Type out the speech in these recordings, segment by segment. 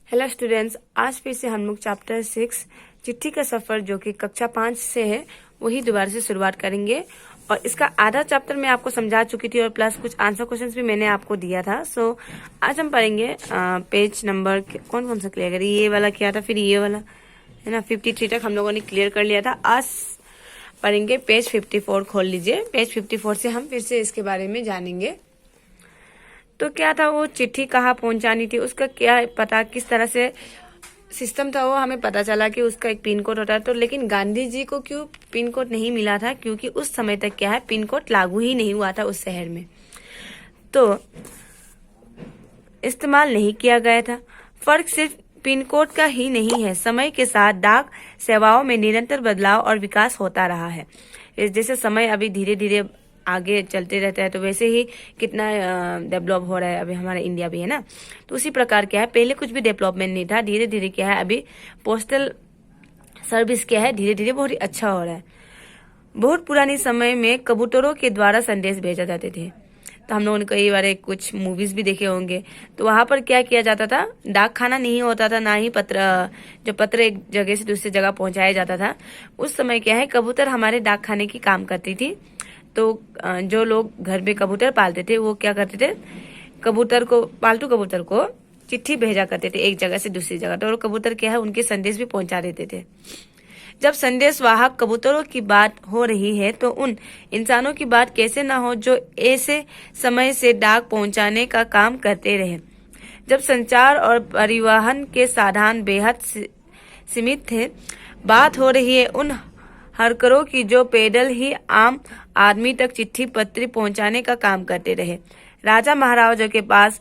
Hello students, आज फिर से हम लोग चैप्टर 6 चिट्ठी का सफर जो कि कक्षा 5 से है वही दोबारा से शुरुआत करेंगे। और इसका आधा चैप्टर मैं आपको समझा चुकी थी और प्लस कुछ आंसर क्वेश्चंस भी मैंने आपको दिया था। सो आज हम पढ़ेंगे पेज नंबर कौन कौन सा क्लियर करें, ये वाला किया था, फिर ये वाला है ना 53 तक हम लोगों ने क्लियर कर लिया था। आज पढ़ेंगे पेज 54। खोल लीजिए, पेज 54 से हम फिर से इसके बारे में जानेंगे। तो क्या था, वो चिट्ठी कहाँ पहुंचानी थी, उसका क्या पता, किस तरह से सिस्टम था, वो हमें पता चला कि उसका एक पिन कोड होता है। तो लेकिन गांधी जी को क्यों पिन कोड नहीं मिला था, क्योंकि उस समय तक क्या है पिन कोड लागू ही नहीं हुआ था उस शहर में, तो इस्तेमाल नहीं किया गया था। फर्क सिर्फ पिन कोड का ही नहीं है, समय के साथ डाक सेवाओं में निरंतर बदलाव और विकास होता रहा है। जैसे समय अभी धीरे धीरे आगे चलते रहता है, तो वैसे ही कितना डेवलप हो रहा है अभी हमारा इंडिया भी, है ना। तो उसी प्रकार क्या है, पहले कुछ भी डेवलपमेंट नहीं था, धीरे धीरे क्या है अभी पोस्टल सर्विस क्या है धीरे धीरे बहुत ही अच्छा हो रहा है। बहुत पुरानी समय में कबूतरों के द्वारा संदेश भेजा जाते थे। तो हम लोगों ने कई बार कुछ मूवीज भी देखे होंगे, तो वहां पर क्या किया जाता था, डाक खाना नहीं होता था, ना ही जो पत्र एक जगह से दूसरी जगह पहुंचाया जाता था। उस समय क्या है कबूतर हमारे डाक खाने की काम करती थी। तो जो लोग घर में कबूतर पालते थे वो क्या करते थे, पालतू कबूतर को चिट्ठी भेजा करते थे एक जगह से दूसरी जगह। तो कबूतर क्या है उनके संदेश भी पहुंचा देते थे। जब संदेश वाहक कबूतरों की बात हो रही है तो उन इंसानों की बात कैसे ना हो जो ऐसे समय से डाक पहुंचाने का काम करते रहे। जब संचार और परिवहन के साधन बेहद सीमित थे, बात हो रही है उन हरकरों की जो पैदल ही आम आदमी तक चिट्ठी पत्री पहुंचाने का काम करते रहे। राजा महाराजाओं के पास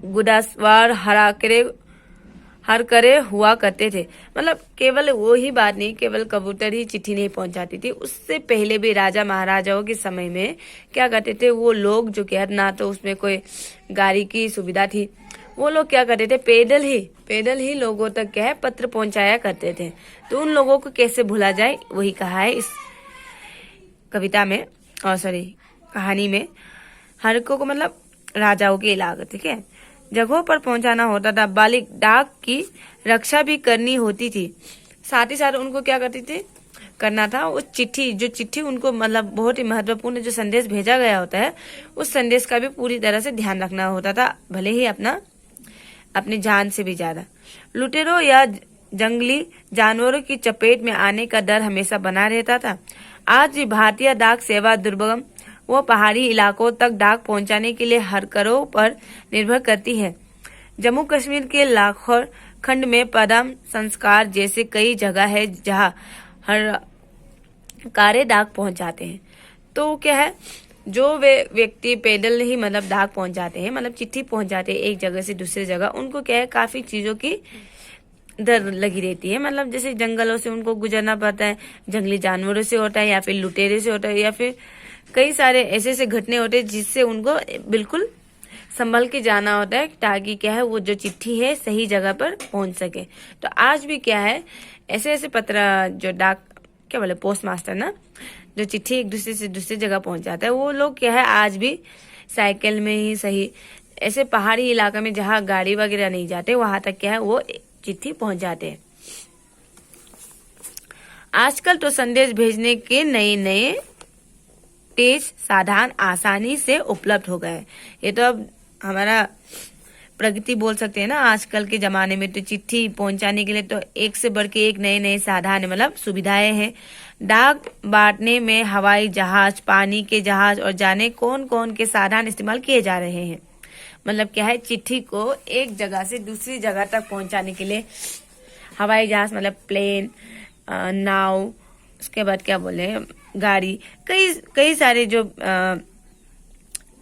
गुदासवार हरकरे हुआ करते थे। मतलब केवल वो ही बात नहीं, केवल कबूतर ही चिट्ठी नहीं पहुंचाती थी, उससे पहले भी राजा महाराजाओं के समय में क्या करते थे वो लोग, जो कि ना तो उसमें कोई गाड़ी की सुविधा थी, वो लोग क्या करते थे पैदल ही लोगों तक क्या है पत्र पहुंचाया करते थे। तो उन लोगों को कैसे भूला जाए, वही कहा है इस कविता में, और कहानी में। हरकों को मतलब राजाओं के इलाके, ठीक है, जगहों पर पहुंचाना होता था। बालिक डाक की रक्षा भी करनी होती थी, साथ ही साथ उनको क्या करती थी करना था, वो चिट्ठी उनको मतलब बहुत ही महत्वपूर्ण जो संदेश भेजा गया होता है उस संदेश का भी पूरी तरह से ध्यान रखना होता था, भले ही अपनी जान से भी ज्यादा। लुटेरों या जंगली जानवरों की चपेट में आने का डर हमेशा बना रहता था। आज भी भारतीय डाक सेवा दुर्गम व पहाड़ी इलाकों तक डाक पहुंचाने के लिए हरकरों पर निर्भर करती है। जम्मू कश्मीर के लाहौर खंड में पदम संस्कार जैसे कई जगह है जहां हर कारे डाक पहुंचाते हैं। तो क्या है, जो वे व्यक्ति पैदल ही मतलब डाक पहुंचाते हैं, मतलब चिट्ठी पहुंचाते हैं एक जगह से दूसरी जगह, उनको क्या है काफी चीजों की डर लगी रहती है। मतलब जैसे जंगलों से उनको गुजरना पड़ता है, जंगली जानवरों से होता है, या फिर लुटेरे से होता है, या फिर कई सारे ऐसे घटने होते हैं जिससे उनको बिल्कुल संभल के जाना होता है, ताकि क्या है वो जो चिट्ठी है सही जगह पर पहुंच सके। तो आज भी क्या है ऐसे पत्र जो डाक क्या बोले पोस्ट मास्टर ना, जो चिट्ठी एक दूसरे से दूसरी जगह पहुंचाता है, वो लोग क्या है आज भी साइकिल में ही सही ऐसे पहाड़ी इलाका में जहाँ गाड़ी वगैरह नहीं जाते वहां तक क्या है वो चिट्ठी पहुंच जाते हैं। आजकल तो संदेश भेजने के नए तेज साधन आसानी से उपलब्ध हो गए। ये तो अब हमारा प्रगति बोल सकते हैं ना। आजकल के जमाने में तो चिट्ठी पहुंचाने के लिए तो एक से बढ़ के एक नए साधन मतलब सुविधाएं हैं। डाक बांटने में हवाई जहाज, पानी के जहाज और जाने कौन कौन के साधन इस्तेमाल किए जा रहे हैं। मतलब क्या है, चिट्ठी को एक जगह से दूसरी जगह तक पहुंचाने के लिए हवाई जहाज मतलब प्लेन, नाव, उसके बाद क्या बोले गाड़ी, कई सारे जो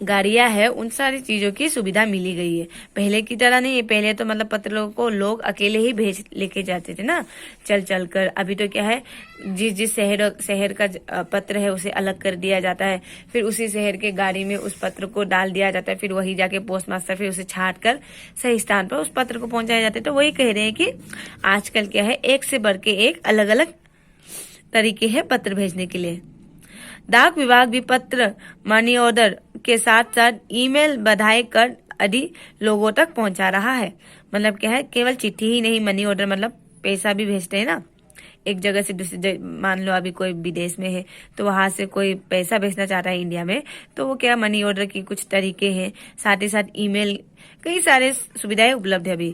गाड़ियां है उन सारी चीजों की सुविधा मिली गई है। पहले की तरह नहीं है, पहले तो मतलब पत्रों को लोग अकेले ही भेज लेके जाते थे ना चल कर। अभी तो क्या है जिस शहर का पत्र है उसे अलग कर दिया जाता है, फिर उसी शहर के गाड़ी में उस पत्र को डाल दिया जाता है, फिर वही जाके पोस्ट मास्टर फिर उसे छांट कर सही स्थान पर उस पत्र को पहुंचाया जाता है। तो वही कह रहे हैं कि आजकल क्या है एक से बढ़ के एक अलग अलग तरीके हैं पत्र भेजने के लिए। डाक विभाग भी पत्र, मनी ऑर्डर के साथ साथ ईमेल, बधाई कार्ड आदि लोगों तक पहुंचा रहा है। मतलब क्या है, केवल चिट्ठी ही नहीं, मनी ऑर्डर मतलब पैसा भी भेजते हैं ना एक जगह से दूसरी जगह। मान लो अभी कोई विदेश में है तो वहां से कोई पैसा भेजना चाहता है इंडिया में, तो वो क्या मनी ऑर्डर की कुछ तरीके हैं। साथ ही साथ ईमेल, कई सारे सुविधाएं उपलब्ध है अभी।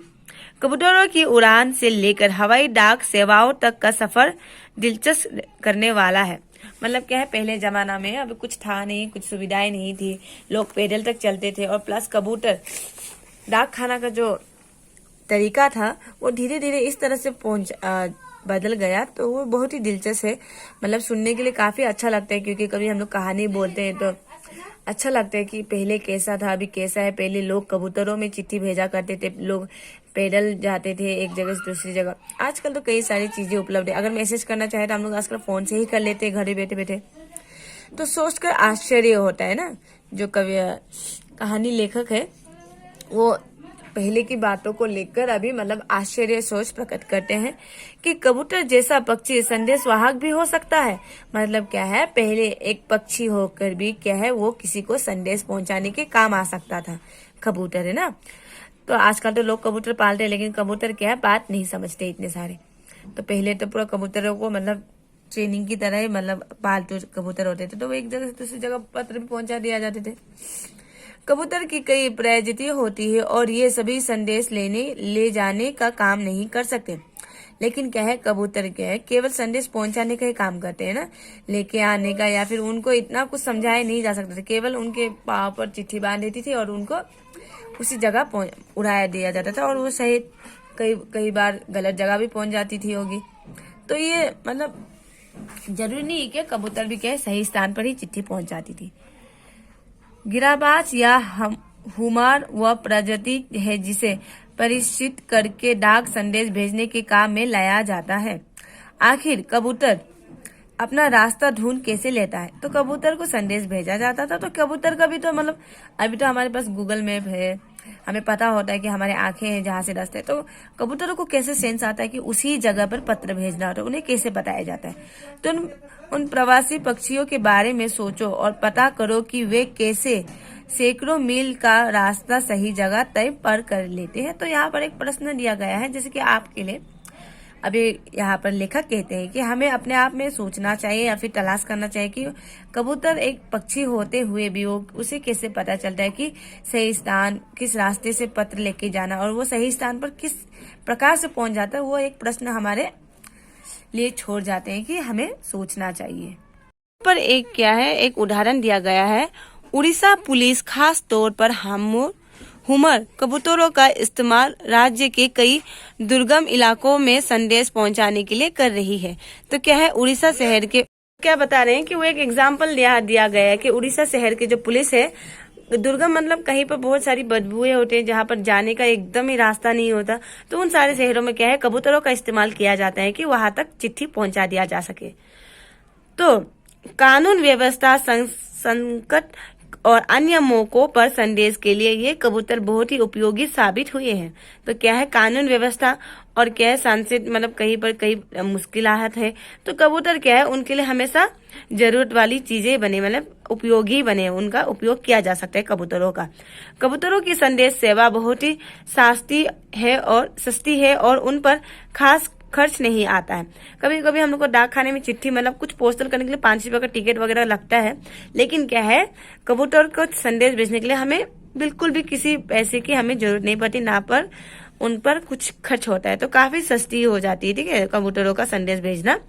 कबूतरों की उड़ान से लेकर हवाई डाक सेवाओं तक का सफर दिलचस्प करने वाला है। मतलब क्या है, पहले जमाना में अभी कुछ था नहीं, कुछ सुविधाएं नहीं थी, लोग पैदल तक चलते थे, और प्लस कबूतर डाक खाना का जो तरीका था वो धीरे धीरे इस तरह से बदल गया। तो वो बहुत ही दिलचस्प है, मतलब सुनने के लिए काफी अच्छा लगता है, क्योंकि कभी हम लोग कहानी बोलते हैं तो अच्छा लगता है कि पहले कैसा था अभी कैसा है। पहले लोग कबूतरों में चिट्ठी भेजा करते थे, लोग पैदल जाते थे एक जगह से दूसरी जगह। आजकल तो कई सारी चीजें उपलब्ध है, अगर मैसेज करना चाहे तो हम लोग आजकल फोन से ही कर लेते हैं घर बैठे बैठे। तो सोचकर आश्चर्य होता है ना, जो कहानी लेखक है वो पहले की बातों को लेकर अभी मतलब आश्चर्य सोच प्रकट करते हैं कि कबूतर जैसा पक्षी संदेश वाहक भी हो सकता है। मतलब क्या है, पहले एक पक्षी होकर भी क्या है वो किसी को संदेश पहुंचाने के काम आ सकता था, कबूतर है ना। तो आजकल तो लोग कबूतर पालते हैं, लेकिन कबूतर क्या है बात नहीं समझते इतने सारे। तो पहले तो पूरा कबूतरों को मतलब ट्रेनिंग की तरह ही मतलब पालतू कबूतर होते थे, तो वो एक जगह से दूसरी जगह पत्र भी पहुंचा दिया जाते थे। कबूतर की कई प्रजाति होती है और ये सभी संदेश ले जाने का काम नहीं कर सकते, लेकिन क्या है कबूतर क्या है केवल संदेश पहुंचाने का ही काम करते हैं ना, लेके आने का या फिर उनको इतना कुछ समझाया नहीं जा सकता था। केवल उनके पाँव पर चिट्ठी बांध देती थी और उनको उसी जगह उड़ाया दिया जाता था, और वो सही कई बार गलत जगह भी पहुंच जाती थी होगी। तो ये मतलब जरूरी नहीं है कि कबूतर भी क्या है सही स्थान पर ही चिट्ठी पहुंच जाती थी। गिराबाज या हुमार वह प्रजाति है जिसे परिचित करके डाक संदेश भेजने के काम में लाया जाता है। आखिर कबूतर अपना रास्ता ढूंढ कैसे लेता है, तो कबूतर को संदेश भेजा जाता था। तो कबूतर का भी तो मतलब अभी तो हमारे पास गूगल मैप है, हमें पता होता है कि हमारे आंखें हैं जहां से रास्ते है। तो कबूतरों को कैसे सेंस आता है कि उसी जगह पर पत्र भेजना होता है, उन्हें कैसे बताया जाता है। तो उन प्रवासी पक्षियों के बारे में सोचो और पता करो कि वे कैसे सैकड़ों मील का रास्ता सही जगह तय पर कर लेते हैं। तो यहाँ पर एक प्रश्न दिया गया है, जैसे कि आपके लिए अभी यहाँ पर लेखक कहते हैं कि हमें अपने आप में सोचना चाहिए या फिर तलाश करना चाहिए कि कबूतर एक पक्षी होते हुए भी वो उसे कैसे पता चलता है कि सही स्थान किस रास्ते से पत्र लेके जाना, और वो सही स्थान पर किस प्रकार से पहुंच जाता है। वो एक प्रश्न हमारे लिए छोड़ जाते हैं कि हमें सोचना चाहिए। पर एक क्या है, एक उदाहरण दिया गया है। उड़ीसा पुलिस खास तौर पर हुमर कबूतरों का इस्तेमाल राज्य के कई दुर्गम इलाकों में संदेश पहुंचाने के लिए कर रही है। तो क्या है, उड़ीसा शहर के क्या बता रहे हैं कि वो एक एग्जाम्पल दिया गया है कि उड़ीसा शहर के जो पुलिस है, दुर्गम मतलब कहीं पर बहुत सारी बदबूएं होती हैं, जहाँ पर जाने का एकदम ही रास्ता नहीं होता। तो उन सारे शहरों में क्या है कबूतरों का इस्तेमाल किया जाता है कि वहां तक चिट्ठी पहुंचा दिया जा सके। तो कानून व्यवस्था संकट और अन्य मौकों पर संदेश के लिए ये कबूतर बहुत ही उपयोगी साबित हुए हैं। तो क्या है, कानून व्यवस्था और क्या है सांसद मतलब कहीं पर कई मुश्किलात है, तो कबूतर क्या है उनके लिए हमेशा जरूरत वाली चीजें बने, मतलब उपयोगी बने, उनका उपयोग किया जा सकता है कबूतरों का। कबूतरों की संदेश सेवा बहुत ही सस्ती है और उन पर खास खर्च नहीं आता है। कभी कभी हम लोग को डाक खाने में चिट्ठी मतलब कुछ पोस्टल करने के लिए 5 रुपए का टिकट वगैरह लगता है, लेकिन क्या है कबूतर को संदेश भेजने के लिए हमें बिल्कुल भी किसी पैसे की हमें जरूरत नहीं पड़ती, ना पर उन पर कुछ खर्च होता है। तो काफी सस्ती हो जाती है, ठीक है, कबूतरों का संदेश भेजना।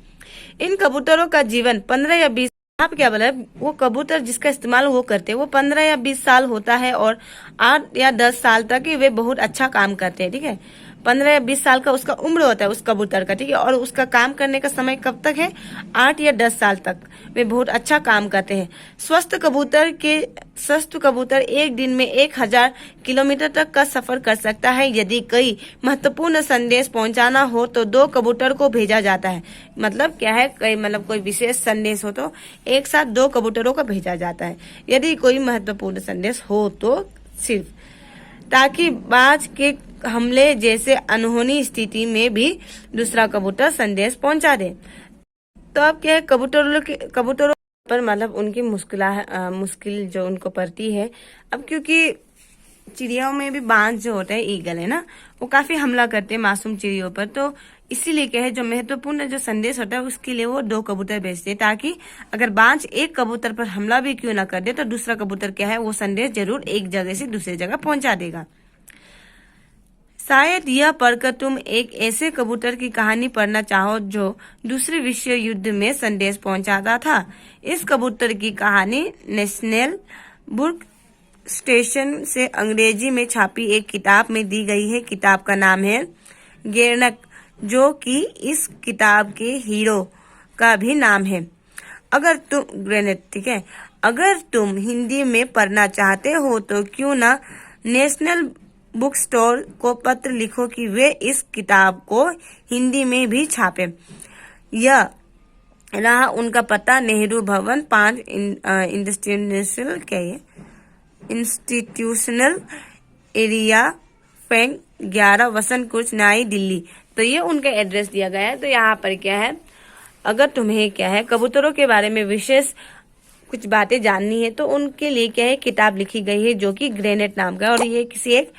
इन कबूतरों का जीवन 15 या 20 आप क्या बोला, वो कबूतर जिसका इस्तेमाल वो करते हैं वो 15 या 20 साल होता है और 8 या 10 साल तक वे बहुत अच्छा काम करते हैं, ठीक है। 15 या 20 साल का उसका उम्र होता है उस कबूतर का, ठीक है, और उसका काम करने का समय कब तक है, 8 या 10 साल तक वे बहुत अच्छा काम करते हैं। स्वस्थ कबूतर एक दिन में 1000 किलोमीटर तक का सफर कर सकता है। यदि कोई महत्वपूर्ण संदेश पहुंचाना हो तो 2 कबूतर को भेजा जाता है। मतलब क्या है, कोई विशेष संदेश हो तो एक साथ 2 कबूतरों को भेजा जाता है, यदि कोई महत्वपूर्ण संदेश हो तो सिर्फ, ताकि बाज के हमले जैसे अनहोनी स्थिति में भी दूसरा कबूतर संदेश पहुंचा दे। तो अब क्या है, कबूतरों पर मतलब उनकी मुश्किल जो उनको पड़ती है अब, क्योंकि चिड़ियाओं में भी बाज जो होता है, ईगल है ना, वो काफी हमला करते हैं मासूम चिड़ियों पर। तो इसीलिए क्या है, जो महत्वपूर्ण जो संदेश होता है उसके लिए वो 2 कबूतर भेजते हैं, ताकि अगर बाज एक कबूतर पर हमला भी क्यों ना कर दे तो दूसरा कबूतर क्या है, वो संदेश जरूर एक जगह से दूसरी जगह पहुंचा देगा। शायद यह पढ़कर तुम एक ऐसे कबूतर की कहानी पढ़ना चाहो जो दूसरे विश्व युद्ध में संदेश पहुंचाता था। इस कबूतर की कहानी नेशनल बुक स्टेशन से अंग्रेजी में छापी एक किताब में दी गई है। किताब का नाम है गेरनक, जो कि इस किताब के हीरो का भी नाम है। अगर तुम ग्रेनेट, ठीक है, अगर तुम हिंदी में पढ़ना चाहते हो तो क्यों ना नेशनल बुक स्टोर को पत्र लिखो कि वे इस किताब को हिंदी में भी छापे। यह रहा उनका पता, नेहरू भवन 5 इंस्टीट्यूशनल एरिया बैंक 11 वसंत कुर्च नई दिल्ली। तो ये उनका एड्रेस दिया गया है। तो यहाँ पर क्या है, अगर तुम्हें क्या है कबूतरों के बारे में विशेष कुछ बातें जाननी है तो उनके लिए क्या है किताब लिखी गई है जो कि ग्रेनेट नाम का है, और ये किसी एक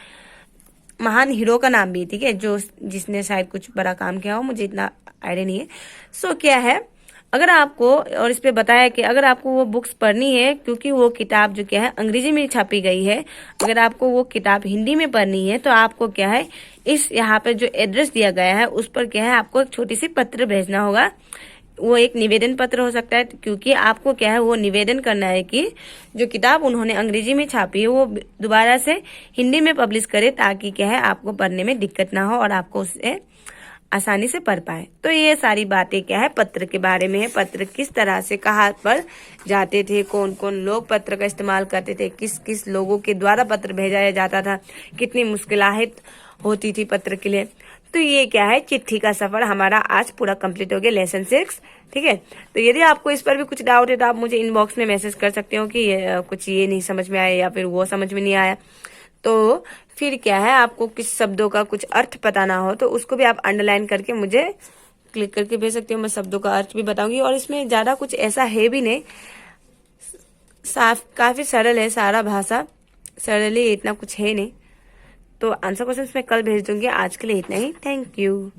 महान हीरो का नाम भी है, ठीक है, जो जिसने शायद कुछ बड़ा काम किया हो, मुझे इतना आइडिया नहीं है। सो क्या है, अगर आपको, और इस पे बताया कि अगर आपको वो बुक्स पढ़नी है, क्योंकि वो किताब जो क्या है अंग्रेजी में छापी गई है, अगर आपको वो किताब हिंदी में पढ़नी है तो आपको क्या है इस यहाँ पे जो एड्रेस दिया गया है उस पर क्या है आपको एक छोटी सी पत्र भेजना होगा। वो एक निवेदन पत्र हो सकता है, क्योंकि आपको क्या है वो निवेदन करना है कि जो किताब उन्होंने अंग्रेजी में छापी है वो दोबारा से हिंदी में पब्लिश करे, ताकि क्या है आपको पढ़ने में दिक्कत ना हो और आपको उससे आसानी से पढ़ पाए। तो ये सारी बातें क्या है पत्र के बारे में है। पत्र किस तरह से कहाँ पर जाते थे, कौन कौन लोग पत्र का इस्तेमाल करते थे, किस किस लोगों के द्वारा पत्र भेजा जाता था, कितनी मुश्किलात होती थी पत्र के लिए। तो ये क्या है चिट्ठी का सफर हमारा आज पूरा कंप्लीट हो गया, लेसन 6, ठीक है। तो यदि आपको इस पर भी कुछ डाउट है तो आप मुझे इनबॉक्स में मैसेज कर सकते हो कि कुछ ये नहीं समझ में आया या फिर वो समझ में नहीं आया। तो फिर क्या है आपको किस शब्दों का कुछ अर्थ पता ना हो तो उसको भी आप अंडरलाइन करके मुझे क्लिक करके भेज सकते हो, मैं शब्दों का अर्थ भी बताऊंगी। और इसमें ज्यादा कुछ ऐसा है भी नहीं, काफी सरल है, सारा भाषा सरल है, इतना कुछ है नहीं। तो आंसर क्वेश्चन मैं कल भेज दूंगी। आज के लिए इतना ही, थैंक यू।